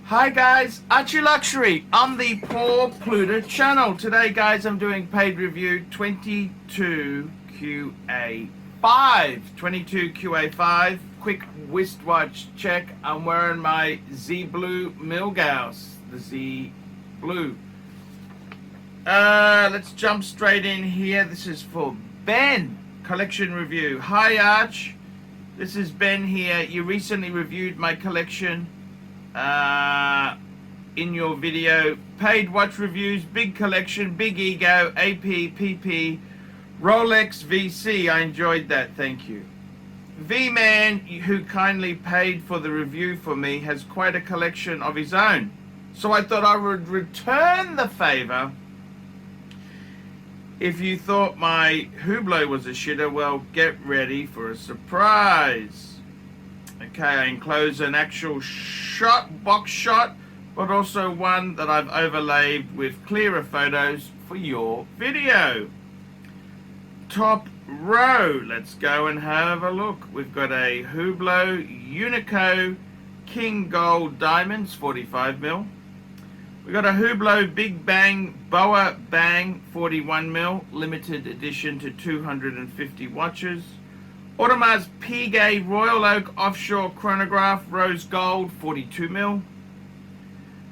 Hi guys, ArchieLuxury on the Poor Pluta channel. Today guys I'm doing paid review 22QA5. Quick wristwatch check. I'm wearing my Z Blue Milgauss, the Z Blue. Let's jump straight in here. This is for Ben, collection review. Hi Arch, this is Ben here. You recently reviewed my collection in your video. Paid watch reviews, big collection, big ego, AP, PP, Rolex, VC. I enjoyed that, thank you. V-Man, who kindly paid for the review for me, has quite a collection of his own. So I thought I would return the favor. If you thought my Hublot was a shitter, well, get ready for a surprise. Okay, I enclose an actual box shot, but also one that I've overlaid with clearer photos for your video. Top row, let's go and have a look. We've got a Hublot Unico King Gold Diamonds 45mm. We've got a Hublot Big Bang Boa Bang 41mm, limited edition to 250 watches. Audemars Piguet Royal Oak Offshore Chronograph Rose Gold 42mm.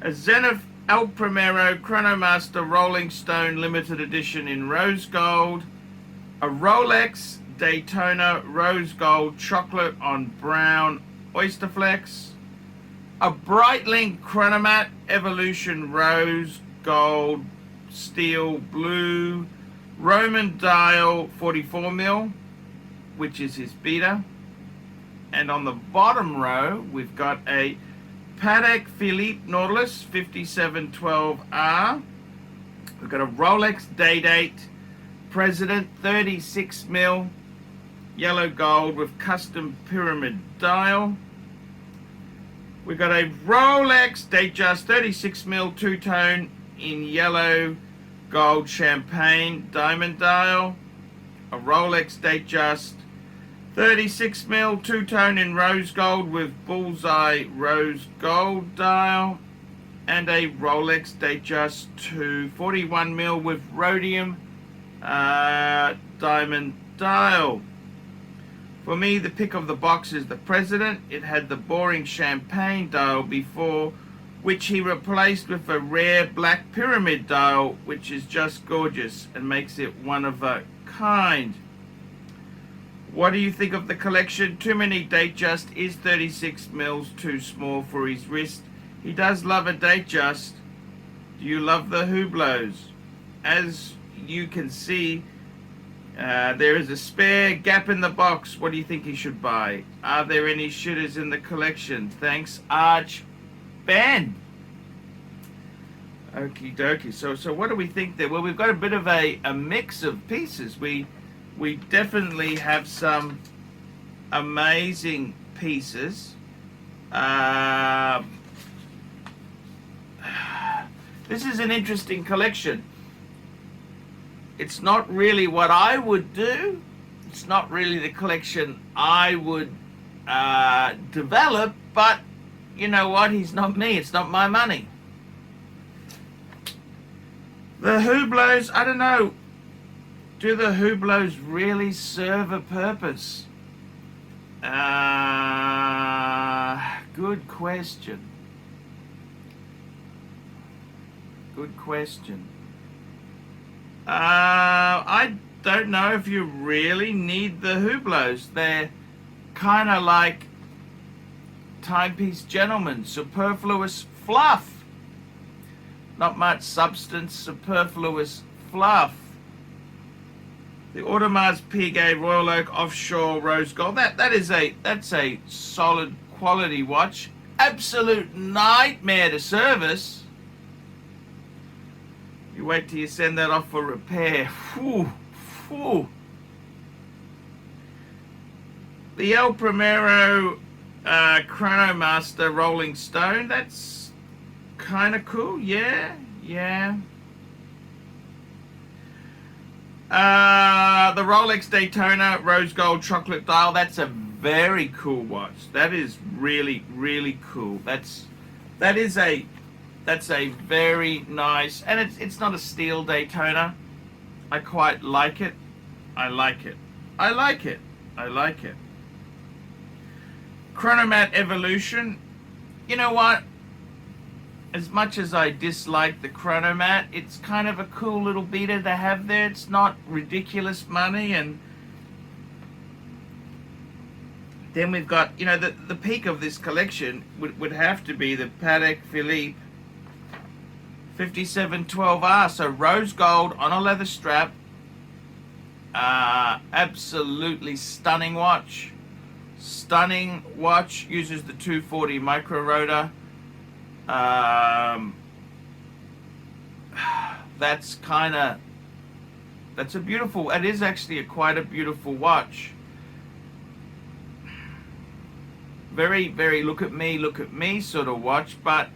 A Zenith El Primero Chronomaster Rolling Stone limited edition in rose gold. A Rolex Daytona Rose Gold Chocolate on Brown Oysterflex. A Breitling Chronomat Evolution Rose Gold Steel Blue Roman Dial 44mm, which is his beater. And on the bottom row we've got a Patek Philippe Nautilus 5712R. We've got a Rolex Day-Date President 36mm yellow gold with custom pyramid dial. We've got a Rolex Datejust 36mm two-tone in yellow gold champagne diamond dial. A Rolex Datejust 36mm two-tone in rose gold with bullseye rose gold dial. And a Rolex Datejust 2 41mm with rhodium diamond dial. For me, the pick of the box is the President. It had the boring champagne dial before, which he replaced with a rare black pyramid dial, which is just gorgeous and makes it one of a kind. What do you think of the collection? Too many Datejust. Is 36mm too small for his wrist? He does love a Datejust. Do you love the Hublots? As you can see, there is a spare gap in the box. What do you think he should buy? Are there any shitters in the collection? Thanks, Arch Ben. Okie dokie. So what do we think there? Well, we've got a bit of a mix of pieces. We definitely have some amazing pieces. This is an interesting collection. It's not really what I would do. It's not really the collection I would develop, but you know what? He's not me. It's not my money. The Hublots, I don't know. Do the Hublots really serve a purpose? Good question. Good question. I don't know if you really need the Hublots. They're kind of like timepiece gentlemen, superfluous fluff. Not much substance, superfluous fluff. The Audemars Piguet Royal Oak Offshore Rose Gold. That's a solid quality watch. Absolute nightmare to service. You wait till you send that off for repair. Whew, whew. The El Primero Chronomaster Rolling Stone. That's kind of cool. Yeah. The Rolex Daytona Rose Gold Chocolate Dial. That's a very cool watch. That is really, really cool. That's That's a very nice, and it's not a steel Daytona. I quite like it. I like it. I like it. I like it. Chronomat Evolution. You know what? As much as I dislike the Chronomat, it's kind of a cool little beater to have there. It's not ridiculous money, and then we've got, you know, the peak of this collection would have to be the Patek Philippe 5712R, so rose gold on a leather strap. Absolutely stunning watch. Stunning watch. Uses the 240 micro rotor. That's a beautiful, it is actually quite a beautiful watch. Very, very look at me sort of watch, but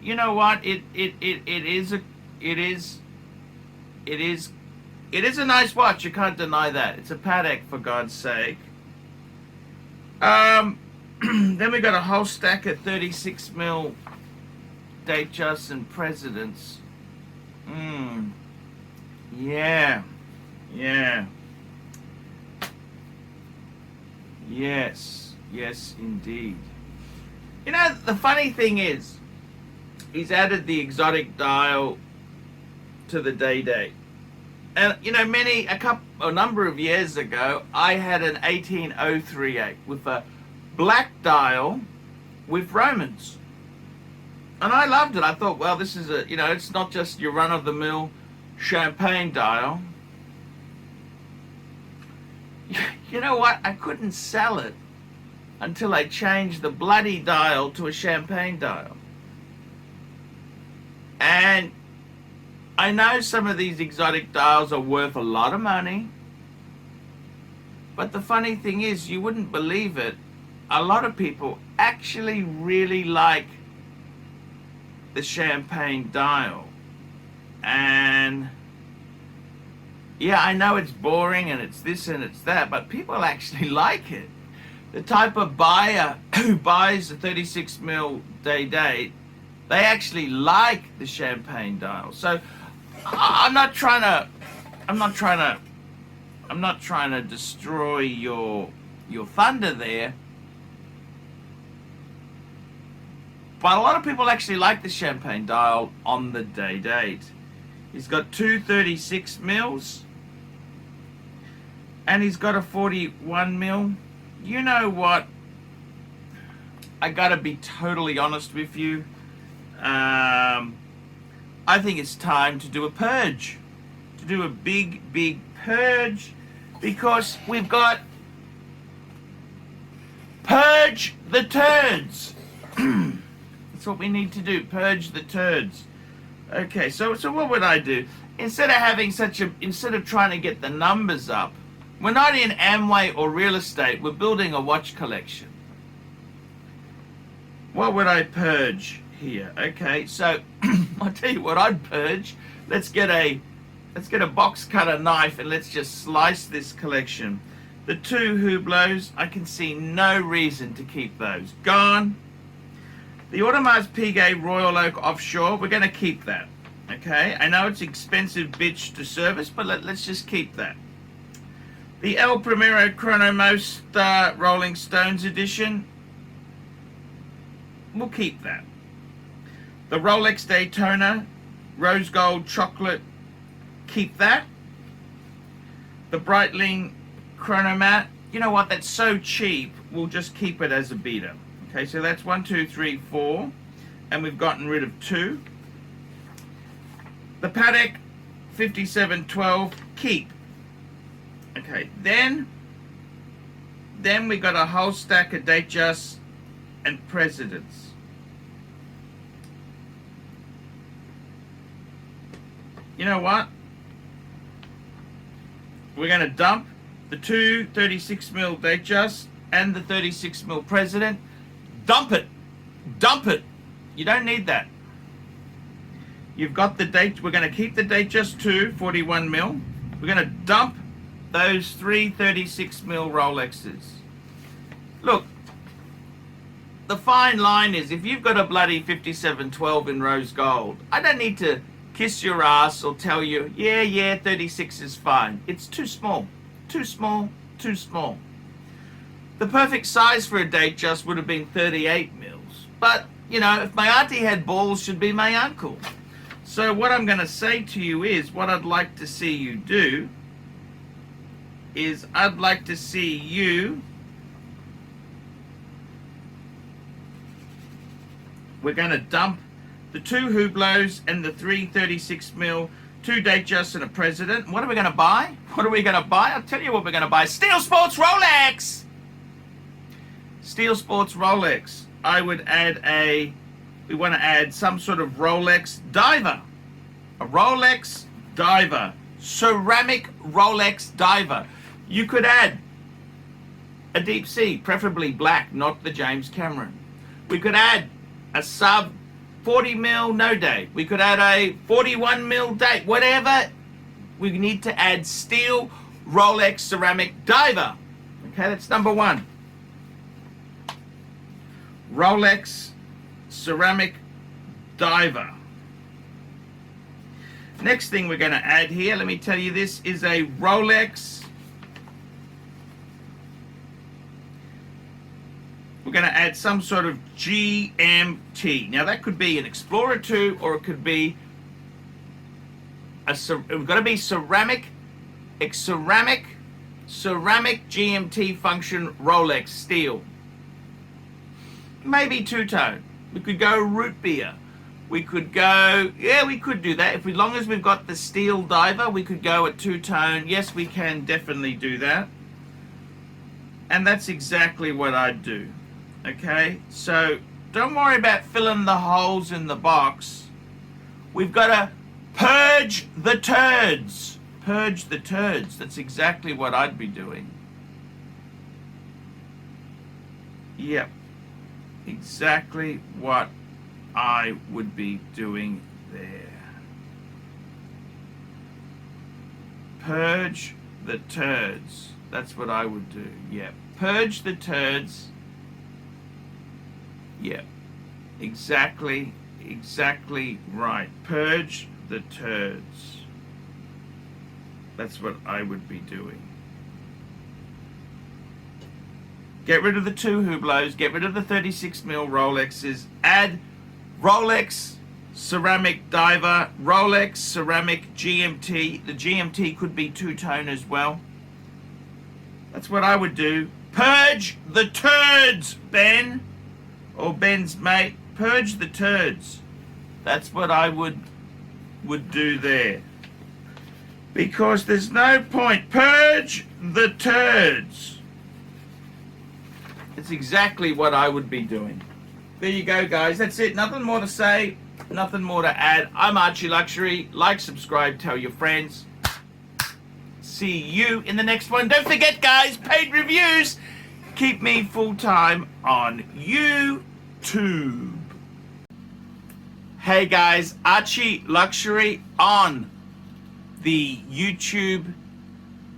you know what? It is a nice watch. You can't deny that. It's a Patek, for God's sake. Then we got a whole stack of 36mm Datejust and Presidents. Yeah. Yes, indeed. You know, the funny thing is, he's added the exotic dial to the day. And you know, a number of years ago, I had an 18038 with a black dial with Romans. And I loved it. I thought, well, this is it's not just your run-of-the-mill champagne dial. You know what? I couldn't sell it until I changed the bloody dial to a champagne dial. And I know some of these exotic dials are worth a lot of money, but the funny thing is, you wouldn't believe it, a lot of people actually really like the champagne dial. And yeah, I know it's boring and it's this and it's that, but people actually like it. The type of buyer who buys a 36mm day, they actually like the champagne dial. So I'm not trying to destroy your thunder there. But a lot of people actually like the champagne dial on the day. He's got two 36mm and he's got a 41mm. You know what? I gotta be totally honest with you. I think it's time to do a purge. To do a big purge, because we've got Purge the Turds. That's what we need to do. Purge the turds. Okay, so what would I do? Instead of trying to get the numbers up, we're not in Amway or real estate, we're building a watch collection. What would I purge here? Okay, so I'll tell you what I'd purge. Let's get a box cutter knife and let's just slice this collection. The two Hublots, I can see no reason to keep those. Gone. The Audemars Piguet Royal Oak Offshore, we're going to keep that. Okay, I know it's expensive bitch to service, but let's just keep that. The El Primero Chronomos Rolling Stones edition, we'll keep that. The Rolex Daytona Rose Gold Chocolate, keep that. The Breitling Chronomat, you know what, that's so cheap, we'll just keep it as a beater. Okay, so that's 1, 2, 3, 4, and we've gotten rid of 2. The Patek 5712, keep. Okay, then we got a whole stack of Datejust and Presidents. You know what? We're going to dump the two 36mm Datejust and the 36mm President. Dump it. Dump it. You don't need that. You've got the date. We're going to keep the Datejust 2 41mm. We're going to dump those 3 36mm Rolexes. Look, the fine line is, if you've got a bloody 5712 in rose gold, I don't need to kiss your ass or tell you, yeah, 36 is fine. It's too small, too small, too small. The perfect size for a date just would have been 38 mils. But, you know, if my auntie had balls, should be my uncle. So what I'm going to say to you is, what I'd like to see you do is, I'd like to see you, we're going to dump the 2 Hublots and the 3 36mm, 2 Datejust and a President. What are we going to buy? What are we going to buy? I'll tell you what we're going to buy. Steel Sports Rolex! Steel Sports Rolex. I would add we want to add some sort of Rolex diver. A Rolex diver. Ceramic Rolex diver. You could add a deep sea, preferably black, not the James Cameron. We could add a sub 40mm no date. We could add a 41mm date. Whatever. We need to add steel Rolex ceramic diver. Okay, that's number 1. Rolex ceramic diver. Next thing we're going to add here, let me tell you, this is a Rolex. We're going to add some sort of GMT. Now that could be an Explorer 2, or it could be it's got to be ceramic GMT function Rolex steel. Maybe two-tone. We could go root beer. We could go, yeah, we could do that. As long as we've got the steel diver, we could go at two-tone. Yes, we can definitely do that. And that's exactly what I'd do. Okay, so don't worry about filling the holes in the box. We've got to purge the turds. Purge the turds. That's exactly what I'd be doing. Yep. Exactly what I would be doing there. Purge the turds. That's what I would do. Yeah. Purge the turds. Yeah. Exactly right. Purge the turds. That's what I would be doing. Get rid of the 2 Hublots, get rid of the 36mm Rolexes, add Rolex ceramic diver, Rolex ceramic GMT. The GMT could be two-tone as well. That's what I would do. Purge the turds, Ben, or Ben's mate. Purge the turds. That's what I would do there. Because there's no point. Purge the turds. It's exactly what I would be doing. There you go, guys. That's it. Nothing more to say. Nothing more to add. I'm ArchieLuxury. Like, subscribe, tell your friends. See you in the next one. Don't forget, guys, paid reviews keep me full-time on YouTube. Hey, guys. ArchieLuxury on the YouTube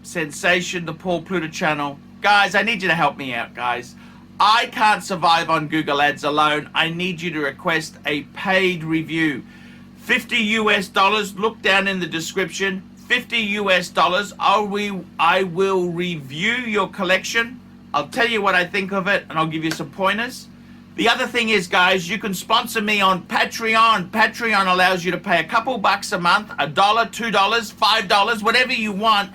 sensation, the Paul Pluta channel. Guys, I need you to help me out, guys. I can't survive on Google Ads alone. I need you to request a paid review. $50 US. Look down in the description. $50 US. I will review your collection. I'll tell you what I think of it, and I'll give you some pointers. The other thing is, guys, you can sponsor me on Patreon. Patreon allows you to pay a couple bucks a month, $1, $2, $5, whatever you want.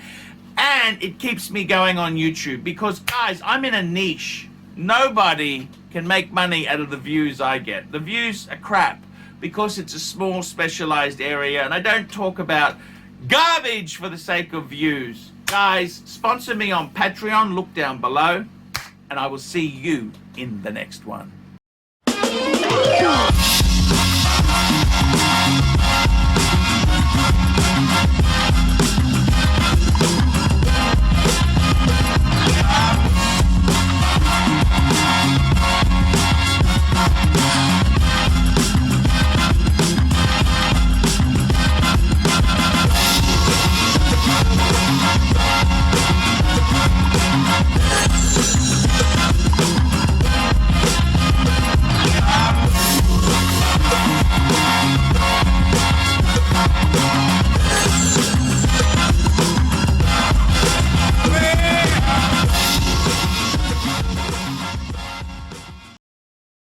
And it keeps me going on YouTube because, guys, I'm in a niche. Nobody can make money out of the views I get. The views are crap because it's a small specialized area, and I don't talk about garbage for the sake of views. Guys, sponsor me on Patreon. Look down below, and I will see you in the next one.